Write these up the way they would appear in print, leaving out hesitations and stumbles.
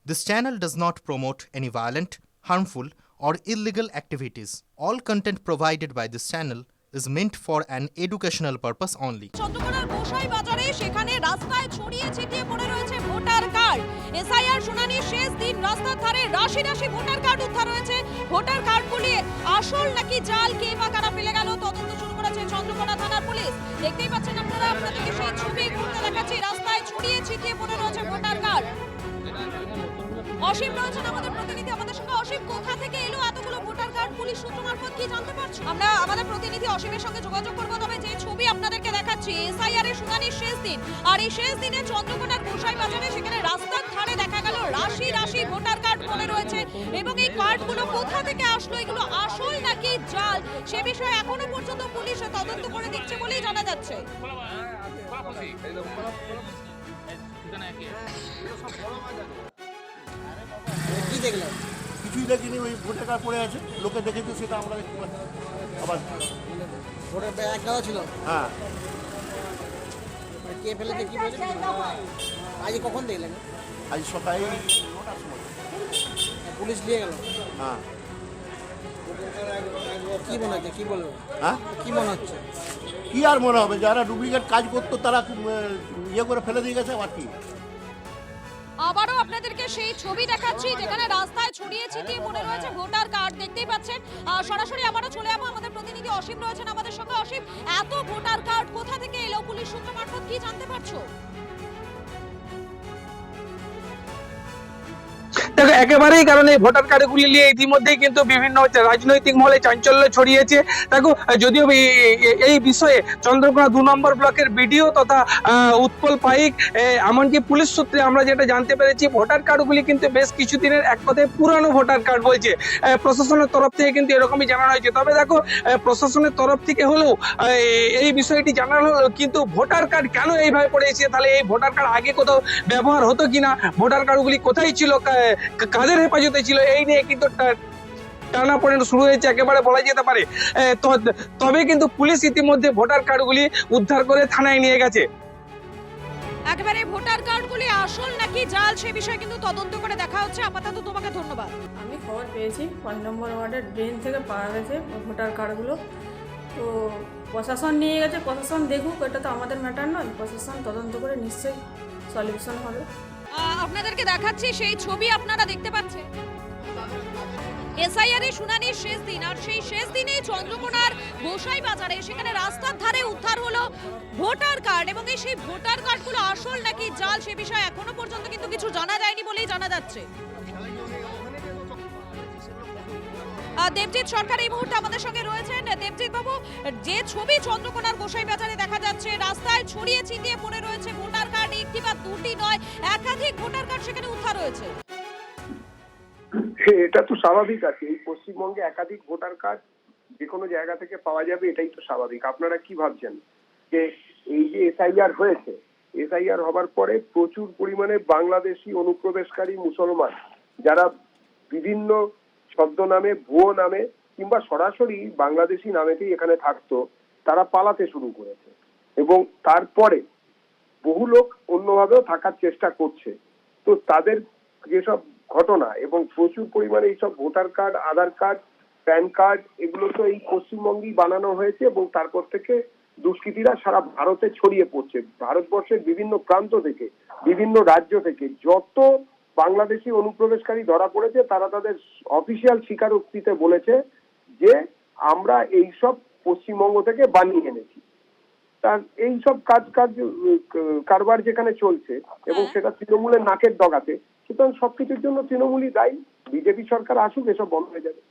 This channel does not promote any violent, harmful, or illegal activities. All content provided by this channel is meant for an educational purpose only. চন্দ্রকোনার গোসাই বাজারে সেখানে রাস্তায় ছড়িয়ে ছিটিয়ে পড়ে রয়েছে voter card. SIR শুনানির শেষ দিন রাস্তার ধারে রাশি রাশি ভোটার কার্ড উদ্ধার হয়েছে। ভোটার কার্ডগুলি আসল নাকি জাল, কে বা কারা ফেলে গেল, তদন্ত শুরু করেছে চন্দ্রকোনা থানার পুলিশ। দেখতেই পাচ্ছেন আপনারা, আপনাদেরকে সেই ছবি ঘুরতে দেখাচ্ছি। রাস্তায় ছড়িয়ে ছিটিয়ে পড়ে রয়েছে ভোটার কার্ড। অসীম রয়েছেন আমাদের প্রতিনিধি, আমাদের সঙ্গে। অসীম, কোথা থেকে এলো এতগুলো ভোটার কার্ড? পুলিশ সূত্র মারফত কি জানতে পারছো? আমরা আমাদের প্রতিনিধি অসীমের সঙ্গে যোগাযোগ করবো। তবে যে ছবি আপনাদেরকে দেখাচ্ছি, এসআইআর এর শুনানির শেষ দিন, আর এই শেষ দিনে চন্দ্রকোনার গোসাই বাজারে সেখানে রাস্তার ধারে দেখা গেল রাশি রাশি ভোটার কার্ড পড়ে রয়েছে। এবং এই কার্ডগুলো কোথা থেকে আসলো, এগুলো আসল নাকি জাল, সে বিষয়ে এখনো পর্যন্ত পুলিশ তদন্ত করে দিচ্ছে বলেই জানা যাচ্ছে। কি দেখলেন? কিছুই দেখিনি, ওই ভোটার কার্ড পড়ে আছে, লোকে দেখেছে সেটা আমরা দেখতে পাচ্ছি। আবার ভোটার এক দেওয়া ছিল, হ্যাঁ, কে ফেলেছে কি বলছে? আজ কখন দেখলেন? আজ সকালে 9টার সময়। পুলিশ নিয়ে গেল? হ্যাঁ। কি মনে হচ্ছে, কি বলবো, হ্যাঁ, কি মনে হচ্ছে? কি আর মনে হবে, যারা ডুপ্লিকেট কাজ করতো তারা ইয়ে করে ফেলে দিয়ে গেছে, আবার কি। আবারও আপনাদেরকে সেই ছবি দেখাচ্ছি যেখানে রাস্তায় ছড়িয়ে ছিটিয়ে পড়ে রয়েছে ভোটার কার্ড। দেখতেই পাচ্ছেন। সরাসরি আবারও চলে যাবো, আমাদের প্রতিনিধি অসীম রয়েছেন আমাদের সঙ্গে। অসীম, এত ভোটার কার্ড কোথা থেকে এলো, পুলিশ সূত্র মারফত কি জানতে পারছো? দেখো, একেবারেই কারণ এই ভোটার কার্ডগুলি নিয়ে ইতিমধ্যেই কিন্তু বিভিন্ন রাজনৈতিক মহলে চাঞ্চল্য ছড়িয়েছে। দেখো, যদিও এই বিষয়ে চন্দ্রকোনা 2 নম্বর ব্লকের বিডিও তথা উৎপল পাইক, এমনকি পুলিশ সূত্রে আমরা যেটা জানতে পেরেছি, ভোটার কার্ডগুলি কিন্তু বেশ কিছুদিনের এক কথায় পুরানো ভোটার কার্ড বলছে। প্রশাসনের তরফ থেকে কিন্তু এরকমই জানানো হয়েছে। তবে দেখো, প্রশাসনের তরফ থেকে হলেও এই বিষয়টি জানানো হলো, কিন্তু ভোটার কার্ড কেন এইভাবে পড়েছে, তাহলে এই ভোটার কার্ড আগে কোথাও ব্যবহার হতো কিনা, ভোটার কার্ডগুলি কোথায় ছিল, কাদের হেফাজতে ছিল, এই নিয়ে কিন্তু টানাপোড়েন শুরু হয়েছে একেবারে বলা যেতে পারে। তবে কিন্তু পুলিশ ইতিমধ্যে ভোটার কার্ডগুলি উদ্ধার করে থানায় নিয়ে গেছে। একেবারে ভোটার কার্ডগুলি আসল নাকি জাল, সে বিষয়ে কিন্তু তদন্ত করে দেখা হচ্ছে। আপাতত তোমাকে ধন্যবাদ। আমি খবর পেয়েছি 5 নম্বর ওয়ার্ডের ড্রেন থেকে পাওয়া গেছে ভোটার কার্ডগুলো। তো প্রশাসন নিয়ে গেছে, প্রশাসন দেখুক, এটা তো আমাদের ম্যাটার নয়। প্রশাসন তদন্ত করে নিশ্চয়ই সলিউশন হবে। আপনাদেরকে দেখাচ্ছি সেই ছবি, আপনারা দেখতে পাচ্ছেন। এসআইআর এর শুনানির শেষ দিন, আর সেই শেষ দিনে চন্দ্রকোনার গোসাই বাজারে সেখানে রাস্তার ধারে উদ্ধার হলো ভোটার কার্ড। এবং এই সেই ভোটার কার্ডগুলো আসল নাকি জাল, সে বিষয়ে এখনো পর্যন্ত কিন্তু কিছু জানা যায়নি বলেই জানা যাচ্ছে। দেবজিৎ সরকার এই মুহূর্তে আমাদের সঙ্গে রয়েছেন। দেবজিৎ বাবু, যে ছবি চন্দ্রকোনার গোসাই বাজারে দেখা যাচ্ছে, রাস্তায় ছড়িয়ে ছিটিয়ে পড়ে রয়েছে ভোটার কার্ড, একটি বা দুটি নয়, একাধিক ভোটার কার্ড সেখানে উদ্ধার হয়েছে। এটা তো স্বাভাবিক আছে, এই পশ্চিমবঙ্গে একাধিক ভোটার কার্ড যে কোনো জায়গা থেকে পাওয়া যাবে, এটাই তো স্বাভাবিক। আপনারা কি ভাবছেন যে এই যে এসআইআর হয়েছে, এসআইআর হবার পরে প্রচুর পরিমাণে বাংলাদেশি অনুপ্রবেশকারী মুসলমান, যারা বিভিন্ন ছদ্মনামে, ভুয়ো নামে কিংবা সরাসরি বাংলাদেশি নামেতেই এখানে থাকতো, তারা পালাতে শুরু করেছে। এবং তারপরে বহু লোক অন্যভাবেও থাকার চেষ্টা করছে। তো তাদের যেসব ঘটনা এবং প্রচুর পরিমাণে এইসব ভোটার কার্ড, আধার কার্ড, প্যান কার্ড, এগুলো তো এই পশ্চিমবঙ্গেই বানানো হয়েছে এবং তারপর থেকে দুষ্কৃতীরা সারা ভারতে ছড়িয়ে পড়ছে। ভারতবর্ষের বিভিন্ন প্রান্ত থেকে, বিভিন্ন রাজ্য থেকে যত বাংলাদেশি অনুপ্রবেশকারী ধরা পড়েছে, তারা তাদের অফিসিয়াল স্বীকারোক্তিতে বলেছে যে আমরা এইসব পশ্চিমবঙ্গ থেকে বানিয়ে এনেছি। তার এইসব কারবার যেখানে চলছে এবং সেটা তৃণমূলের নাকের ডগাতে, সুতরাং সবকিছুর জন্য তৃণমূলই দায়ী। বিজেপি সরকার আসুক, এসব বন্ধ হয়ে যাবে।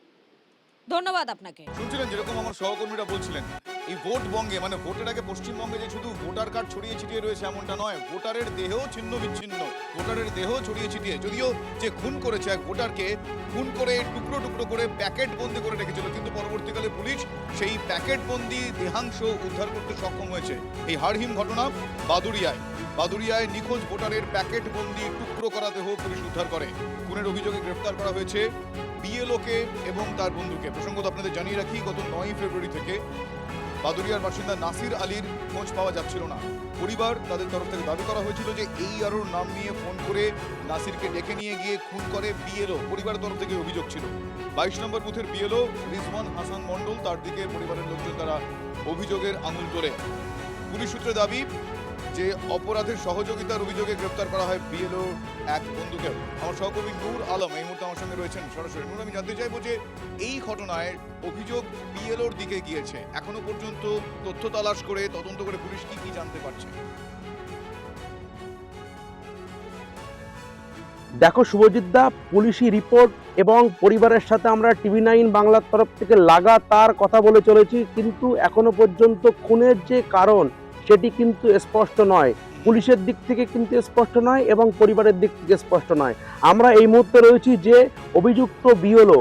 ধন্যবাদ আপনাকে। শুনছিলেন যেরকম আমার সহকর্মীরা বলছিলেন, এই ভোট বঙ্গে মানে ভোটের আগে পশ্চিমবঙ্গে যে শুধু ভোটার কার্ড ছড়িয়ে ছিটিয়ে রয়েছে এমনটা নয়, ভোটারের দেহেও ছিন্ন বিচ্ছিন্ন, ভোটারের দেহ ছড়িয়ে ছিটিয়ে। যদিও যে খুন করেছে এক ভোটারকে, খুন করে টুকরো টুকরো করে প্যাকেট বন্দি করে রেখেছিল, কিন্তু পরবর্তীকালে পুলিশ সেই প্যাকেট বন্দি দেহাংশ উদ্ধার করতে সক্ষম হয়েছে। এই হাড়হিম ঘটনা বাদুড়িয়ায় নিখোঁজ ভোটারের প্যাকেট বন্দি টুকরো করা দেহ পুলিশ উদ্ধার করে। খুনের অভিযোগে গ্রেফতার করা হয়েছে বিএলওকে এবং তার বন্ধুকে। প্রসঙ্গত আপনাদের জানিয়ে রাখি, গত 9 ফেব্রুয়ারি থেকে বাদুড়িয়ার বাসিন্দা নাসির আলীর খোঁজ পাওয়া যাচ্ছিল না। পরিবার তাদের তরফ থেকে দাবি করা হয়েছিল যে এই আরোর নাম নিয়ে ফোন করে নাসিরকে ডেকে নিয়ে গিয়ে খুন করে বিএলও, পরিবারের তরফ থেকে অভিযোগ ছিল। 22 নম্বর বুথের বিএলও রিজওয়ান হাসান মণ্ডল, তার দিকে পরিবারের লোকজন তারা অভিযোগের আঙুল তোলে। পুলিশ সূত্রে দাবি যে অপরাধের সহযোগিতার অভিযোগে গ্রেপ্তার করা হয় বিএলও এক বন্ধুকে। আমার সহকর্মী নূর আলম এই মুহূর্তে আমার সঙ্গে রয়েছেন সরাসরি। নূর, আমি জানতে চাইবো যে এই ঘটনায় অভিযোগ বিএলওর দিকে গিয়েছে, এখনো পর্যন্ত তথ্য তালাশ করে তদন্ত করে পুলিশ কি কি জানতে পারছে? দেখো শুভজিৎ দা, পুলিশি রিপোর্ট এবং পরিবারের সাথে আমরা TV9 বাংলার তরফ থেকে লাগাতার কথা বলে চলেছি, কিন্তু এখনো পর্যন্ত খুনের যে কারণ সেটি কিন্তু স্পষ্ট নয়। পুলিশের দিক থেকে কিন্তু স্পষ্ট নয় এবং পরিবারের দিক থেকে স্পষ্ট নয়। আমরা এই মুহূর্তে রয়েছি যে অভিযুক্ত বিএলও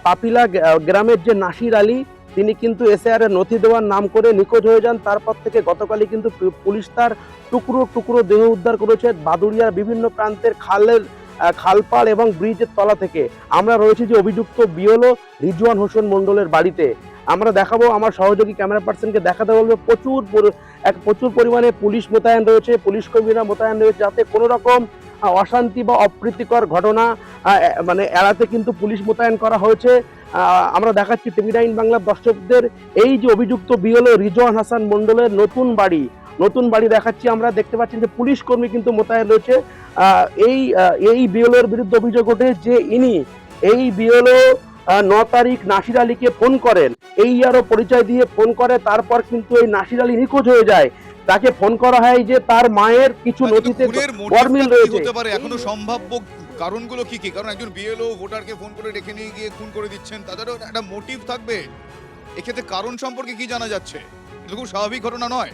পাপিলা গ্রামের যে নাসির আলী, তিনি কিন্তু SIR এর নথি দেওয়ার নাম করে নিখোঁজ হয়ে যান। তারপর থেকে গতকালই কিন্তু পুলিশ তার টুকরো টুকরো দেহ উদ্ধার করেছে বাদুড়িয়ার বিভিন্ন প্রান্তের খালপাড় এবং ব্রিজের তলা থেকে। আমরা রয়েছি যে অভিযুক্ত বিএলও রিজওয়ান হোসেন মণ্ডলের বাড়িতে। আমরা দেখাবো, আমার সহযোগী ক্যামেরা পার্সনকে দেখাতে বলবো, প্রচুর পরিমাণে পুলিশ মোতায়েন রয়েছে, পুলিশ কর্মীরা মোতায়েন রয়েছে, যাতে কোনো রকম অশান্তি বা অপ্রীতিকর ঘটনা মানে এড়াতে কিন্তু পুলিশ মোতায়েন করা হয়েছে। আমরা দেখাচ্ছি TV9 বাংলার দর্শকদের এই যে অভিযুক্ত বিএলও রিজওয়ান হাসান মণ্ডলের নতুন বাড়ি দেখাচ্ছি। আমরা দেখতে পাচ্ছি যে পুলিশ কর্মী কিন্তু মোতায়েন রয়েছে। এই বিএলওর বিরুদ্ধে অভিযোগ ওঠে যে এই বিএলও 9 তারিখ নাসির আলীকে ফোন করেন, এই আরো পরিচয় দিয়ে ফোন করে। তারপর কিন্তু এই নাসির আলী নিখোঁজ হয়ে যায়। তাকে ফোন করা হয় যে তার মায়ের কিছু নথিতে গরমিল রয়েছে। হতে পারে এখনো সম্ভাব্য কারণগুলো কি কি? কারণ একজন বিএলও ভোটারকে ফোন করে ডেকে নিয়ে গিয়ে খুন করে দিচ্ছেন, তাদেরও একটা মোটিভ থাকবে। এক্ষেত্রে কারণ সম্পর্কে কি জানা যাচ্ছে? এটা খুব স্বাভাবিক ঘটনা নয়।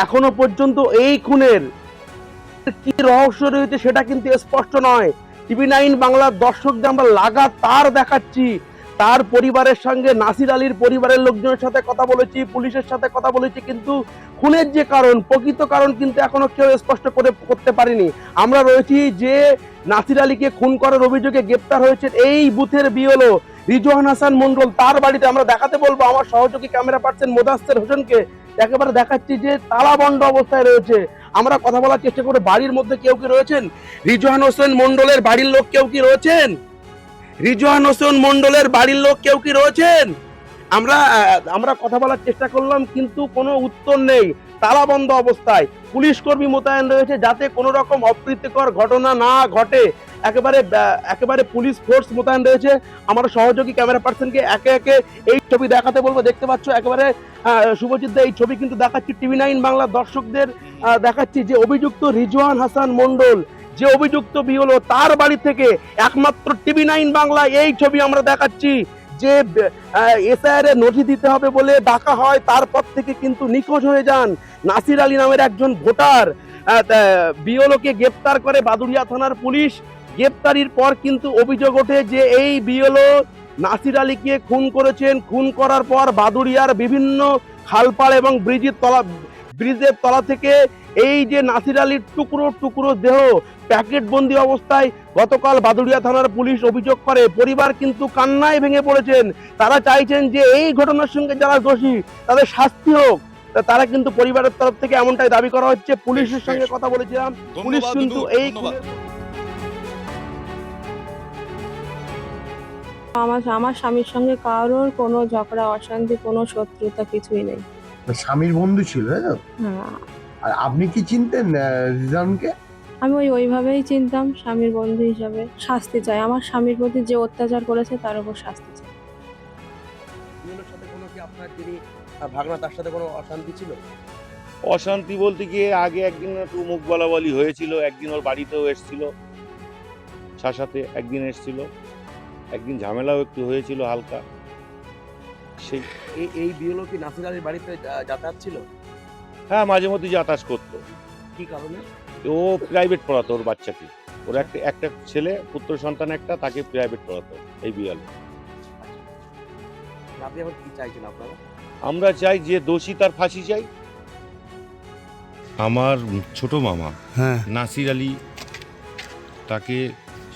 এখনো পর্যন্ত এই খুনের কি রহস্য রয়েছে সেটা কিন্তু স্পষ্ট নয়। TV9 বাংলার দর্শকদের আমরা লাগাতার দেখাচ্ছি। তার পরিবারের সঙ্গে, নাসির আলীর পরিবারের লোকজনের সাথে কথা বলেছি, পুলিশের সাথে কথা বলেছি, কিন্তু খুনের যে কারণ, প্রকৃত কারণ কিন্তু এখনো কেউ স্পষ্ট করতে পারেনি। আমরা রয়েছি যে নাসির আলীকে খুন করার অভিযোগে গ্রেপ্তার হয়েছে এই বুথের বিএলও রিজওয়ান হাসান মণ্ডল, তার বাড়িতে। আমরা দেখাতে বলবো আমার সহযোগী ক্যামেরা পার্সন মোদাস্সের হোসেনকে, একেবারে দেখাচ্ছি যে তালাবন্ধ অবস্থায় রয়েছে। আমরা কথা বলার চেষ্টা করি, বাড়ির মধ্যে কেউ কি রয়েছেন? রিজওয়ান হোসেন মণ্ডলের বাড়ির লোক কেউ কি রয়েছেন? রিজওয়ান হোসেন মণ্ডলের বাড়ির লোক কেউ কি রয়েছেন? আমরা কথা বলার চেষ্টা করলাম, কিন্তু কোনো উত্তর নেই। তালাবন্ধ অবস্থায় পুলিশ কর্মী মোতায়েন রয়েছে যাতে কোনো রকম অপ্রীতিকর ঘটনা না ঘটে। একেবারে পুলিশ ফোর্স মোতায়েন রয়েছে। আমার সহযোগী ক্যামেরা পার্সনকে একে একে এই ছবি দেখাতে বলবো। দেখতে পাচ্ছ একেবারে শুভজিৎ দা, এই ছবি কিন্তু দেখাচ্ছি TV9 বাংলার দর্শকদের, দেখাচ্ছি যে অভিযুক্ত রিজওয়ান হাসান মণ্ডল, যে অভিযুক্ত বিএলও, তার বাড়ি থেকে একমাত্র TV9 বাংলা এই ছবি আমরা দেখাচ্ছি। যে SIR এর নথি দিতে হবে বলে ডাকা হয়, তারপর থেকে কিন্তু নিখোঁজ হয়ে যান নাসির আলী নামের একজন ভোটার। বিএলওকে গ্রেপ্তার করে বাদুড়িয়া থানার পুলিশ। গ্রেপ্তারির পর কিন্তু অভিযোগ ওঠে যে এই বিএলও নাসির আলীকে খুন করেছেন। খুন করার পর বাদুড়িয়ার বিভিন্ন খালপাড় এবং ব্রিজের তলা থেকে এই যে নাসির আলীর টুকরো টুকরো দেহ প্যাকেট বন্দি অবস্থায় গতকাল বাদুড়িয়া থানার পুলিশ অভিযোগ করে। পরিবার কিন্তু কান্নায় ভেঙে পড়েছেন। তারা চাইছেন যে এই ঘটনার সঙ্গে যারা দোষী তাদের শাস্তি হোক। তারা কিন্তু পরিবারের তরফ থেকে এমনটাই দাবি করা হচ্ছে। পুলিশের সঙ্গে কথা বলেছিলাম, পুলিশ কিন্তু এই আমার স্বামীর সঙ্গে কারোর কোনো ঝগড়া অশান্তি, কোনো শত্রুতা কিছুই নেই। স্বামীর বন্ধু ছিল, তাই তো? হ্যাঁ। আর আপনি কি চিনতেন রিজওয়ানকে? আমি ওইভাবেই চিনতাম, স্বামীর বন্ধু হিসাবে। শাস্তি চাই, আমার স্বামীর প্রতি যে অত্যাচার করেছে তার উপর শাস্তি চাই। বিএলওর সাথে কোনো কি আপনার যিনি ভাগনা, তার সাথে কোনো অশান্তি ছিল? অশান্তি বলতে গিয়ে আগে একদিন একটু মুখ বলাবলি হয়েছিল, একদিন ওর বাড়িতেও এসেছিল, সাথে একদিন এসেছিল, একদিন ঝামেলাও একটু হয়েছিল হালকা। সেই এই বিএলও কি নাসির আলীর বাড়িতে যাতায়াত ছিল? হ্যাঁ, মাঝে মধ্যে যাতায়াত করতো। কি কারণে? ও প্রাইভেট পড়াতো ওর বাচ্চাকে। ওর একটা ছেলে, পুত্র সন্তান একটা, তাকে প্রাইভেট পড়াতো এই বিএলও। আপনি এখন কি চাইছেন আপনারা? আমরা চাই যে দোষী তার ফাঁসি চাই। আমার ছোট মামা নাসির আলী, তাকে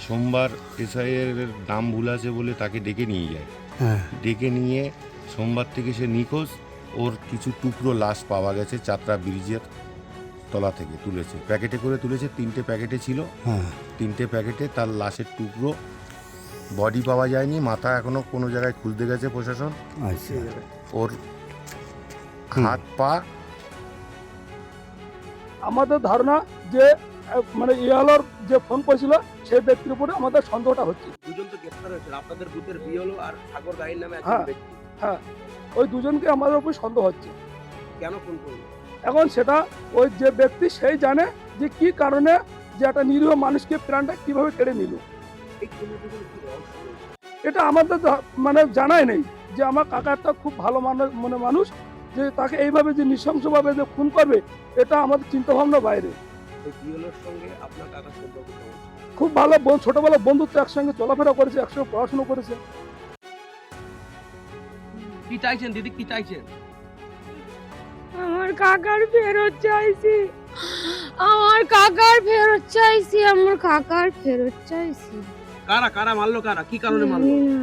সোমবার এসআইয়ের নাম ভুল আছে বলে তাকে ডেকে নিয়ে যায়। ডেকে নিয়ে সোমবার থেকে সে নিখোঁজ। ওর কিছু টুকরো লাশ পাওয়া গেছে চাতরা ব্রিজের তলা থেকে তুলেছে, প্যাকেটে করে তুলেছে, 3টে প্যাকেটে ছিল। 3টে প্যাকেটে তার লাশের টুকরো, বডি পাওয়া যায়নি, মাথা এখনো কোনো জায়গায় খুলতে গেছে প্রশাসন। ওর হাত পা। আমাদের ধারণা যে মানে ইয়ালোর যে ফোন করেছিল সেই ব্যক্তির উপরে আমাদের সন্দেহটা হচ্ছে। দুজন তো গ্রেফতার হয়েছে, আপনাদের বুথের বিএলও আর সাগর গায়ের নামে একজন হ্যাঁ। ব্যক্তি। হ্যাঁ, ওই দুজনকে আমাদের উপর সন্দেহ হচ্ছে। কেন ফোন করলো? এখন সেটা ওই যে ব্যক্তি সেই জানে যে কি কারণে যে একটা নিরীহ মানুষকে প্রাণটা কিভাবে কেড়ে নিল। এই খুনের পিছনে কি রহস্য রয়েছে? এটা আমাদের মানে জানাই নেই যে আমার কাকারটা খুব ভালো মানুষ, যে তাকে এইভাবে যে নৃশংসভাবে যে খুন করবে এটা আমাদের চিন্তা ভাবনার বাইরে। ওই বিএলওর সঙ্গে আপনার কাকার সম্পর্ক কেমন? খুব ভালো, ছোটবেলা বন্ধুত্ব, একসঙ্গে চলাফেরা করেছে, একসঙ্গে পড়াশোনা করেছে। কি চাইছেন দিদি, কি চাইছেন? আমার কাকার ফেরত চাইছি, আমার কাকার ফেরত চাইছি, আমার কাকার ফেরত চাইছি। কারা কারা মারলো, কারা কি কারণে মারলো? জানি না।